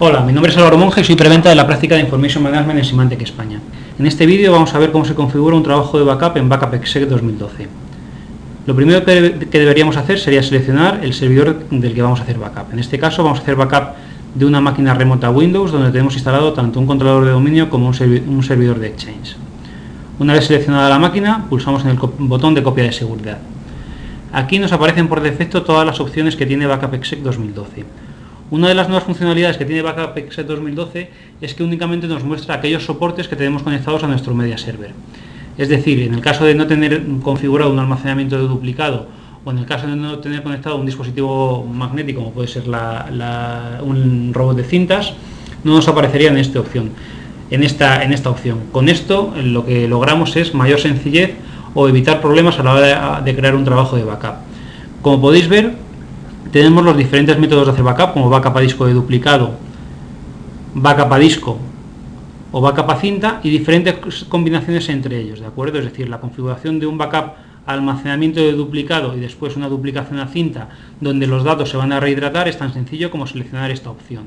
Hola, mi nombre es Álvaro Monge y soy preventa de la práctica de Information Management en Symantec España. En este vídeo vamos a ver cómo se configura un trabajo de backup en BackupExec 2012. Lo primero que deberíamos hacer sería seleccionar el servidor del que vamos a hacer backup. En este caso vamos a hacer backup de una máquina remota Windows donde tenemos instalado tanto un controlador de dominio como un servidor de Exchange. Una vez seleccionada la máquina, pulsamos en el botón de copia de seguridad. Aquí nos aparecen por defecto todas las opciones que tiene BackupExec 2012. Una de las nuevas funcionalidades que tiene BackupExec 2012 es que únicamente nos muestra aquellos soportes que tenemos conectados a nuestro media server. Es decir, en el caso de no tener configurado un almacenamiento de duplicado o en el caso de no tener conectado un dispositivo magnético como puede ser un robot de cintas, no nos aparecería en esta opción. Con esto lo que logramos es mayor sencillez o evitar problemas a la hora de crear un trabajo de backup. Como podéis ver, tenemos los diferentes métodos de hacer backup, como backup a disco de duplicado, backup a disco o backup a cinta, y diferentes combinaciones entre ellos, ¿de acuerdo? Es decir, la configuración de un backup a almacenamiento de duplicado y después una duplicación a cinta, donde los datos se van a rehidratar, es tan sencillo como seleccionar esta opción.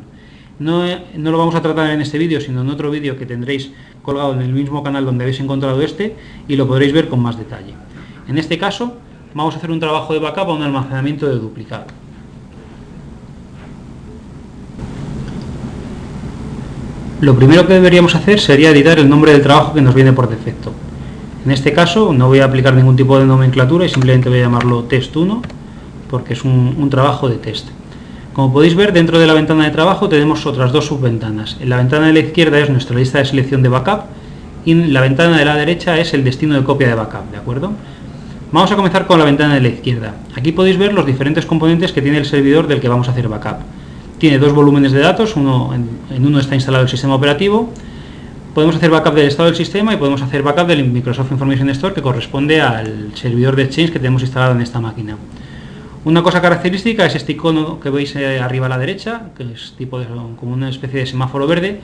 No lo vamos a tratar en este vídeo, sino en otro vídeo que tendréis colgado en el mismo canal donde habéis encontrado este, y lo podréis ver con más detalle. En este caso, vamos a hacer un trabajo de backup a un almacenamiento de duplicado. Lo primero que deberíamos hacer sería editar el nombre del trabajo que nos viene por defecto. En este caso no voy a aplicar ningún tipo de nomenclatura y simplemente voy a llamarlo test 1 porque es un trabajo de test. Como podéis ver, dentro de la ventana de trabajo tenemos otras dos subventanas. En la ventana de la izquierda es nuestra lista de selección de backup y en la ventana de la derecha es el destino de copia de backup, ¿de acuerdo? Vamos a comenzar con la ventana de la izquierda. Aquí podéis ver los diferentes componentes que tiene el servidor del que vamos a hacer backup. Tiene dos volúmenes de datos, en uno está instalado el sistema operativo. Podemos hacer backup del estado del sistema y podemos hacer backup del Microsoft Information Store que corresponde al servidor de Exchange que tenemos instalado en esta máquina. Una cosa característica es este icono que veis arriba a la derecha, que es como una especie de semáforo verde,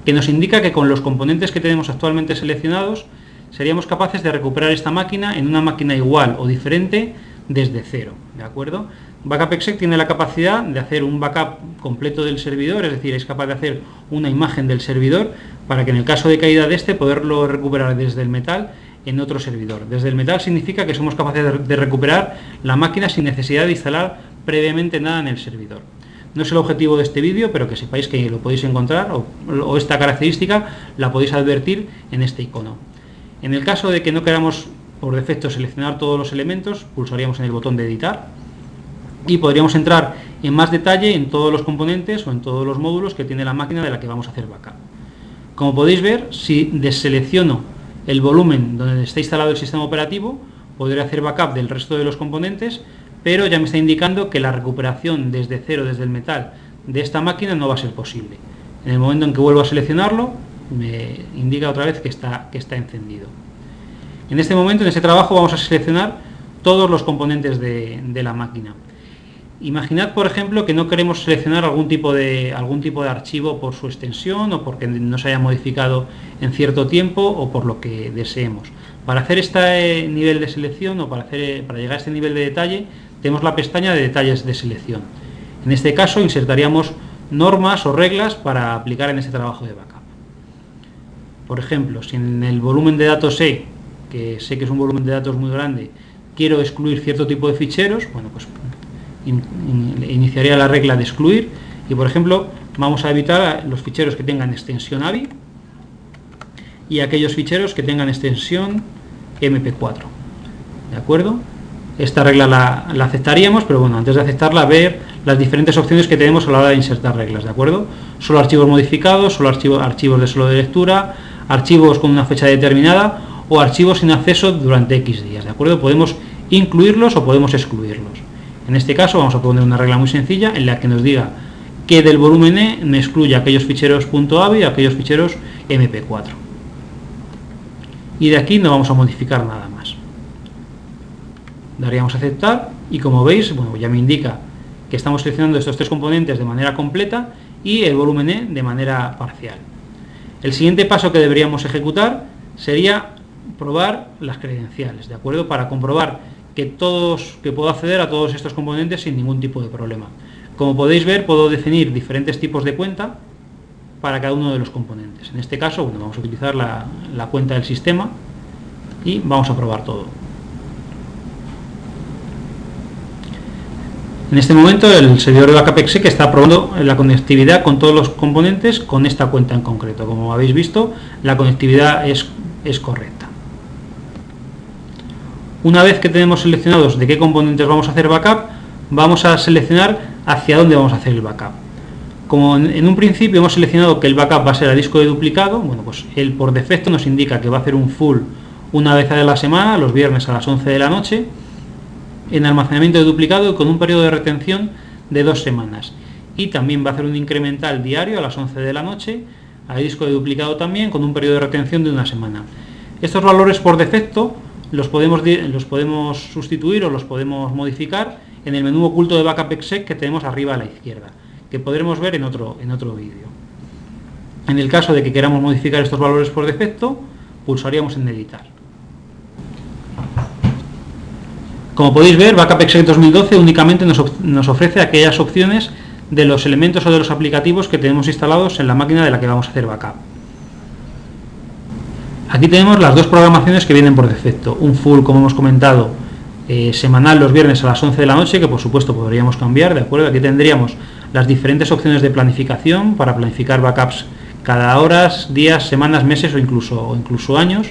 que nos indica que con los componentes que tenemos actualmente seleccionados seríamos capaces de recuperar esta máquina en una máquina igual o diferente desde cero, ¿de acuerdo? BackupExec tiene la capacidad de hacer un backup completo del servidor, es decir, es capaz de hacer una imagen del servidor para que en el caso de caída de este poderlo recuperar desde el metal en otro servidor. Desde el metal significa que somos capaces de recuperar la máquina sin necesidad de instalar previamente nada en el servidor. No es el objetivo de este vídeo, pero que sepáis que lo podéis encontrar o esta característica la podéis advertir en este icono. En el caso de que no queramos por defecto seleccionar todos los elementos, pulsaríamos en el botón de editar y podríamos entrar en más detalle en todos los componentes o en todos los módulos que tiene la máquina de la que vamos a hacer backup. Como podéis ver, si deselecciono el volumen donde está instalado el sistema operativo, podré hacer backup del resto de los componentes, pero ya me está indicando que la recuperación desde cero, desde el metal de esta máquina no va a ser posible. En el momento en que vuelvo a seleccionarlo, me indica otra vez que está encendido. En este momento, en este trabajo, vamos a seleccionar todos los componentes de la máquina. Imaginad, por ejemplo, que no queremos seleccionar algún tipo de archivo por su extensión o porque no se haya modificado en cierto tiempo o por lo que deseemos. Para hacer este nivel de selección o para llegar a este nivel de detalle, tenemos la pestaña de detalles de selección. En este caso, insertaríamos normas o reglas para aplicar en este trabajo de backup. Por ejemplo, si en el volumen de datos que sé que es un volumen de datos muy grande, quiero excluir cierto tipo de ficheros, bueno, pues iniciaría la regla de excluir y, por ejemplo, vamos a evitar los ficheros que tengan extensión AVI y aquellos ficheros que tengan extensión MP4, ¿de acuerdo? Esta regla la aceptaríamos, pero bueno, antes de aceptarla, ver las diferentes opciones que tenemos a la hora de insertar reglas, ¿de acuerdo? Solo archivos modificados, solo archivos de solo de lectura, archivos con una fecha determinada o archivos sin acceso durante X días, ¿de acuerdo? Podemos incluirlos o podemos excluirlos. En este caso vamos a poner una regla muy sencilla en la que nos diga que del volumen E me excluya aquellos ficheros .avi y aquellos ficheros MP4. Y de aquí no vamos a modificar nada más. Daríamos a aceptar y, como veis, bueno, ya me indica que estamos seleccionando estos tres componentes de manera completa y el volumen E de manera parcial. El siguiente paso que deberíamos ejecutar sería probar las credenciales, ¿de acuerdo? Para comprobar que puedo acceder a todos estos componentes sin ningún tipo de problema. Como podéis ver, puedo definir diferentes tipos de cuenta, para cada uno de los componentes. En este caso, bueno, vamos a utilizar la cuenta del sistema y vamos a probar todo. En este momento el servidor de backup exec está probando la conectividad con todos los componentes con esta cuenta en concreto. Como habéis visto, la conectividad es correcta. Una vez que tenemos seleccionados de qué componentes vamos a hacer backup, vamos a seleccionar hacia dónde vamos a hacer el backup. Como en un principio hemos seleccionado que el backup va a ser a disco de duplicado, bueno, pues él por defecto nos indica que va a hacer un full una vez a la semana, los viernes a las 11 de la noche, en almacenamiento de duplicado y con un periodo de retención de 2 semanas. Y también va a hacer un incremental diario a las 11 de la noche, a disco de duplicado también, con un periodo de retención de 1 semana. Estos valores por defecto los podemos sustituir o los podemos modificar en el menú oculto de backup exec que tenemos arriba a la izquierda, que podremos ver en otro vídeo. En el caso de que queramos modificar estos valores por defecto, pulsaríamos en editar. Como podéis ver, Backup Exec 2012 únicamente nos ofrece aquellas opciones de los elementos o de los aplicativos que tenemos instalados en la máquina de la que vamos a hacer backup. Aquí tenemos las dos programaciones que vienen por defecto. Un full, como hemos comentado, semanal los viernes a las 11 de la noche, que por supuesto podríamos cambiar, ¿de acuerdo? Aquí tendríamos las diferentes opciones de planificación para planificar backups cada horas, días, semanas, meses o incluso años.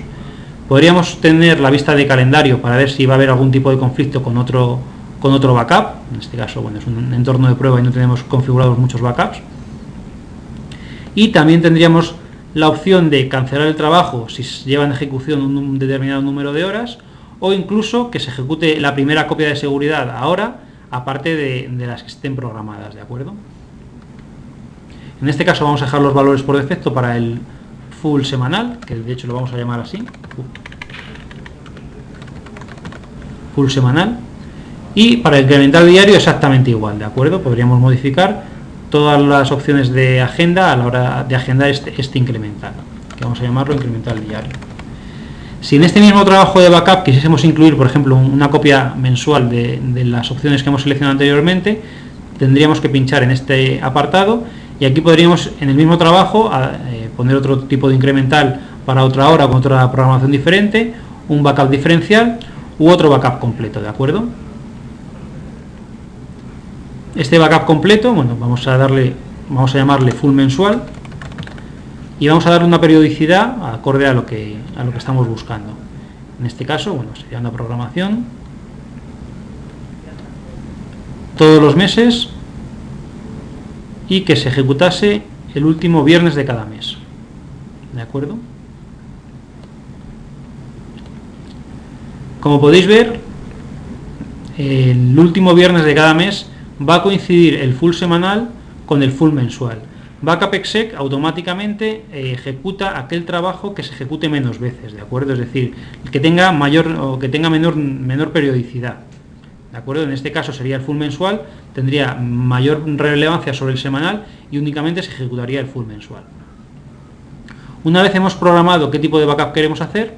Podríamos tener la vista de calendario para ver si va a haber algún tipo de conflicto con otro backup. En este caso, bueno, es un entorno de prueba y no tenemos configurados muchos backups. Y también tendríamos la opción de cancelar el trabajo si lleva en ejecución un determinado número de horas, o incluso que se ejecute la primera copia de seguridad ahora, aparte de las que estén programadas, ¿de acuerdo? En este caso vamos a dejar los valores por defecto para el full semanal, que de hecho lo vamos a llamar así, full semanal, y para el incremental diario exactamente igual, ¿de acuerdo? Podríamos modificar todas las opciones de agenda a la hora de agendar este incremental, que vamos a llamarlo incremental diario. Si en este mismo trabajo de backup quisiésemos incluir, por ejemplo, una copia mensual de las opciones que hemos seleccionado anteriormente, tendríamos que pinchar en este apartado y aquí podríamos en el mismo trabajo poner otro tipo de incremental para otra hora con otra programación diferente, un backup diferencial u otro backup completo, ¿de acuerdo? Este backup completo, bueno, vamos a llamarle full mensual y vamos a darle una periodicidad acorde a lo que estamos buscando. En este caso, bueno, sería una programación todos los meses y que se ejecutase el último viernes de cada mes, ¿de acuerdo? Como podéis ver, el último viernes de cada mes va a coincidir el full semanal con el full mensual. Backup Exec automáticamente ejecuta aquel trabajo que se ejecute menos veces, ¿de acuerdo? Es decir, que tenga menor periodicidad, ¿de acuerdo? En este caso sería el full mensual, tendría mayor relevancia sobre el semanal y únicamente se ejecutaría el full mensual. Una vez hemos programado qué tipo de backup queremos hacer,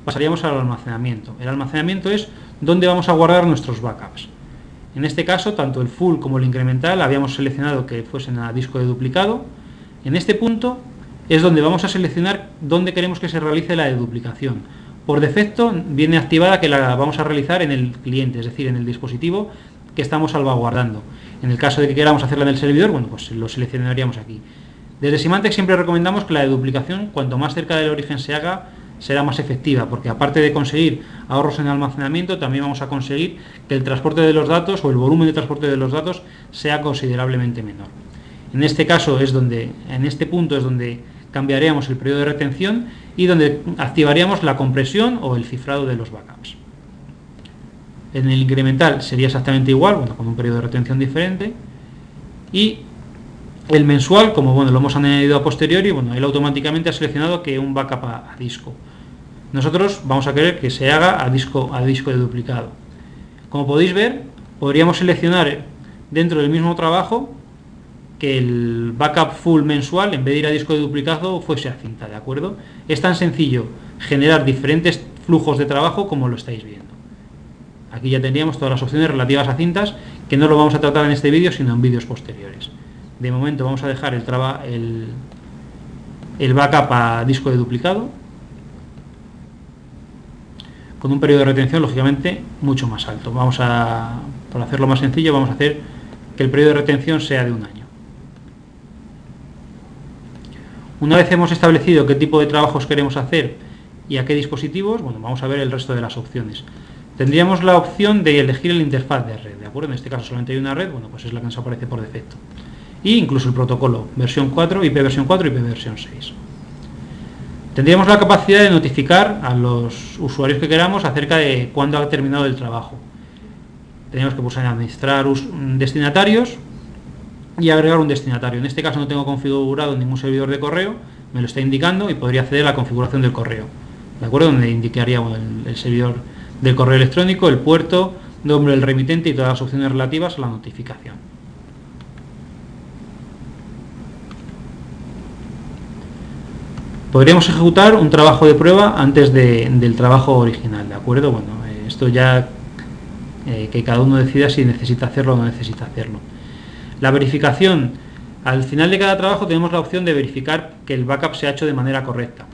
pasaríamos al almacenamiento. El almacenamiento es donde vamos a guardar nuestros backups. En este caso, tanto el full como el incremental habíamos seleccionado que fuesen a disco de duplicado. En este punto es donde vamos a seleccionar dónde queremos que se realice la deduplicación. Por defecto viene activada que la vamos a realizar en el cliente, es decir, en el dispositivo que estamos salvaguardando. En el caso de que queramos hacerla en el servidor, bueno, pues lo seleccionaríamos aquí. Desde Symantec siempre recomendamos que la deduplicación, cuanto más cerca del origen se haga, será más efectiva, porque aparte de conseguir ahorros en almacenamiento, también vamos a conseguir que el transporte de los datos o el volumen de transporte de los datos sea considerablemente menor. En este punto es donde cambiaríamos el periodo de retención y donde activaríamos la compresión o el cifrado de los backups. En el incremental sería exactamente igual, bueno, con un periodo de retención diferente, y el mensual, como bueno, lo hemos añadido a posteriori, bueno, él automáticamente ha seleccionado que un backup a disco. Nosotros vamos a querer que se haga a disco de duplicado. Como podéis ver, podríamos seleccionar dentro del mismo trabajo que el backup full mensual, en vez de ir a disco de duplicado, fuese a cinta, ¿de acuerdo? Es tan sencillo generar diferentes flujos de trabajo como lo estáis viendo. Aquí ya tendríamos todas las opciones relativas a cintas, que no lo vamos a tratar en este vídeo, sino en vídeos posteriores. De momento vamos a dejar el backup a disco de duplicado, con un periodo de retención lógicamente mucho más alto. Para hacerlo más sencillo, vamos a hacer que el periodo de retención sea de un año. Una vez hemos establecido qué tipo de trabajos queremos hacer y a qué dispositivos, bueno, vamos a ver el resto de las opciones. Tendríamos la opción de elegir el interfaz de red, ¿de acuerdo? En este caso solamente hay una red, bueno, pues es la que nos aparece por defecto. Y incluso el protocolo, versión 4, IP versión 4 y IP versión 6. Tendríamos la capacidad de notificar a los usuarios que queramos acerca de cuándo ha terminado el trabajo. Tendríamos que pulsar en administrar destinatarios y agregar un destinatario. En este caso no tengo configurado ningún servidor de correo, me lo está indicando y podría acceder a la configuración del correo, ¿de acuerdo? Donde indicaría el servidor del correo electrónico, el puerto, nombre del remitente y todas las opciones relativas a la notificación. Podríamos ejecutar un trabajo de prueba antes del trabajo original, ¿de acuerdo? Bueno, esto ya que cada uno decida si necesita hacerlo o no necesita hacerlo. La verificación, al final de cada trabajo tenemos la opción de verificar que el backup se ha hecho de manera correcta.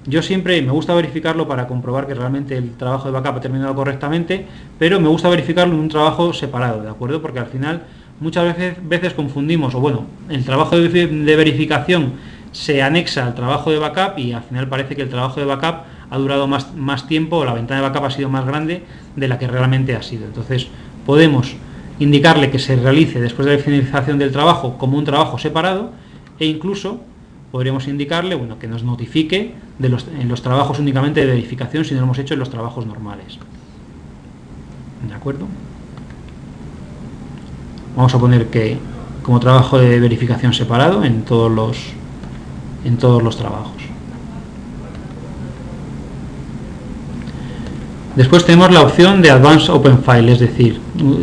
Yo siempre me gusta verificarlo para comprobar que realmente el trabajo de backup ha terminado correctamente, pero me gusta verificarlo en un trabajo separado, ¿de acuerdo? Porque al final muchas veces confundimos, o bueno, el trabajo de verificación se anexa al trabajo de backup y al final parece que el trabajo de backup ha durado más tiempo, o la ventana de backup ha sido más grande de la que realmente ha sido. Entonces podemos indicarle que se realice después de la finalización del trabajo como un trabajo separado, e incluso podríamos indicarle, bueno, que nos notifique en los trabajos únicamente de verificación si no lo hemos hecho en los trabajos normales. ¿De acuerdo? Vamos a poner que como trabajo de verificación separado en todos los trabajos. Después tenemos la opción de Advanced Open File, es decir,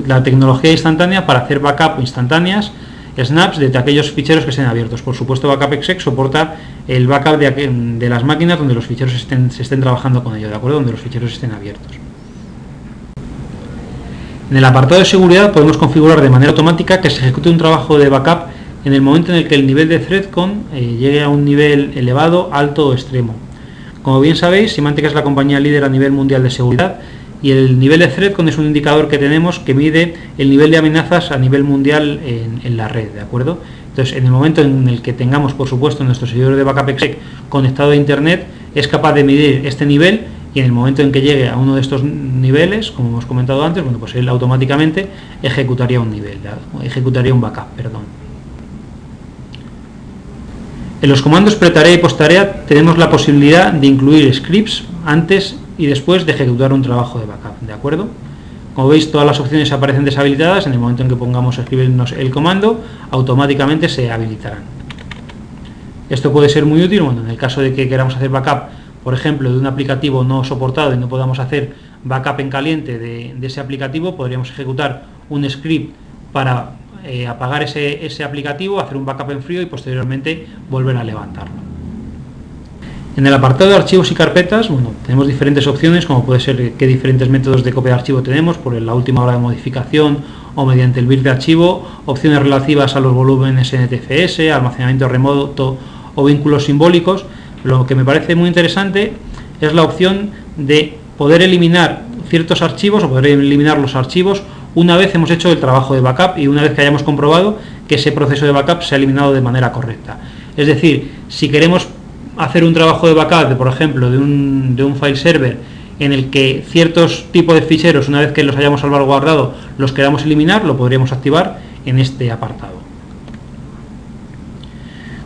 la tecnología instantánea para hacer backup instantáneas, snaps de aquellos ficheros que estén abiertos. Por supuesto, BackupExec soporta el backup de las máquinas donde los ficheros se estén trabajando con ello, ¿de acuerdo? Donde los ficheros estén abiertos. En el apartado de seguridad podemos configurar de manera automática que se ejecute un trabajo de backup en el momento en el que el nivel de ThreadCon llegue a un nivel elevado, alto o extremo. Como bien sabéis, Symantec es la compañía líder a nivel mundial de seguridad y el nivel de ThreadCon es un indicador que tenemos que mide el nivel de amenazas a nivel mundial en la red, ¿de acuerdo? Entonces, en el momento en el que tengamos, por supuesto, nuestro servidor de BackupExec conectado a Internet, es capaz de medir este nivel y en el momento en que llegue a uno de estos niveles, como hemos comentado antes, bueno, pues él automáticamente ejecutaría un backup, perdón. En los comandos pretarea y posttarea tenemos la posibilidad de incluir scripts antes y después de ejecutar un trabajo de backup, ¿de acuerdo? Como veis, todas las opciones aparecen deshabilitadas. En el momento en que pongamos a escribirnos el comando, automáticamente se habilitarán. Esto puede ser muy útil, bueno, en el caso de que queramos hacer backup, por ejemplo, de un aplicativo no soportado y no podamos hacer backup en caliente de ese aplicativo, podríamos ejecutar un script para apagar ese aplicativo, hacer un backup en frío y posteriormente volver a levantarlo. En el apartado de archivos y carpetas, bueno, tenemos diferentes opciones, como puede ser qué diferentes métodos de copia de archivo tenemos, por la última hora de modificación o mediante el build de archivo, opciones relativas a los volúmenes NTFS, almacenamiento remoto o vínculos simbólicos. Lo que me parece muy interesante es la opción de poder eliminar ciertos archivos o poder eliminar los archivos una vez hemos hecho el trabajo de backup y una vez que hayamos comprobado que ese proceso de backup se ha eliminado de manera correcta. Es decir, si queremos hacer un trabajo de backup, por ejemplo, de un file server en el que ciertos tipos de ficheros, una vez que los hayamos salvaguardado, los queramos eliminar, lo podríamos activar en este apartado.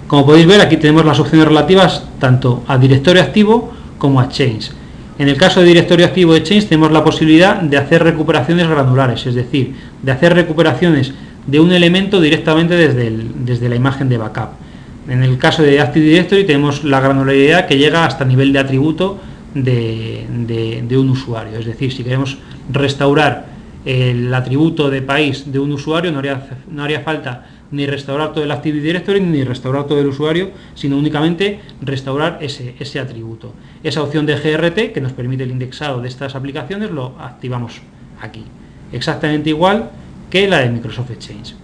Como podéis ver, aquí tenemos las opciones relativas tanto a directorio activo como a change. En el caso de directorio activo de change tenemos la posibilidad de hacer recuperaciones granulares, es decir, de hacer recuperaciones de un elemento directamente desde la imagen de backup. En el caso de Active Directory tenemos la granularidad que llega hasta nivel de atributo de un usuario, es decir, si queremos restaurar el atributo de país de un usuario no haría falta ni restaurar todo el Active Directory ni restaurar todo el usuario, sino únicamente restaurar ese atributo. Esa opción de GRT que nos permite el indexado de estas aplicaciones lo activamos aquí, exactamente igual que la de Microsoft Exchange.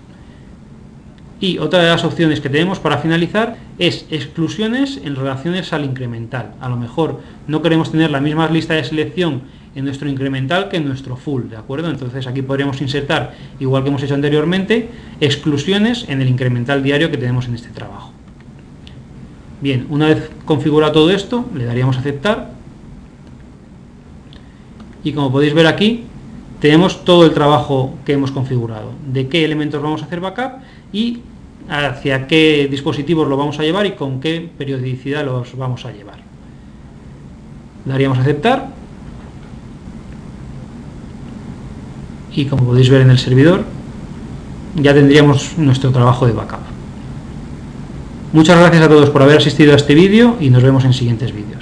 Y otra de las opciones que tenemos para finalizar es exclusiones en relaciones al incremental. A lo mejor no queremos tener la misma lista de selección en nuestro incremental que en nuestro full, ¿de acuerdo? Entonces aquí podríamos insertar, igual que hemos hecho anteriormente, exclusiones en el incremental diario que tenemos en este trabajo. Bien, una vez configurado todo esto, le daríamos a aceptar. Y como podéis ver aquí, tenemos todo el trabajo que hemos configurado, de qué elementos vamos a hacer backup y hacia qué dispositivos lo vamos a llevar y con qué periodicidad los vamos a llevar. Daríamos a aceptar y como podéis ver en el servidor ya tendríamos nuestro trabajo de backup. Muchas gracias a todos por haber asistido a este vídeo y nos vemos en siguientes vídeos.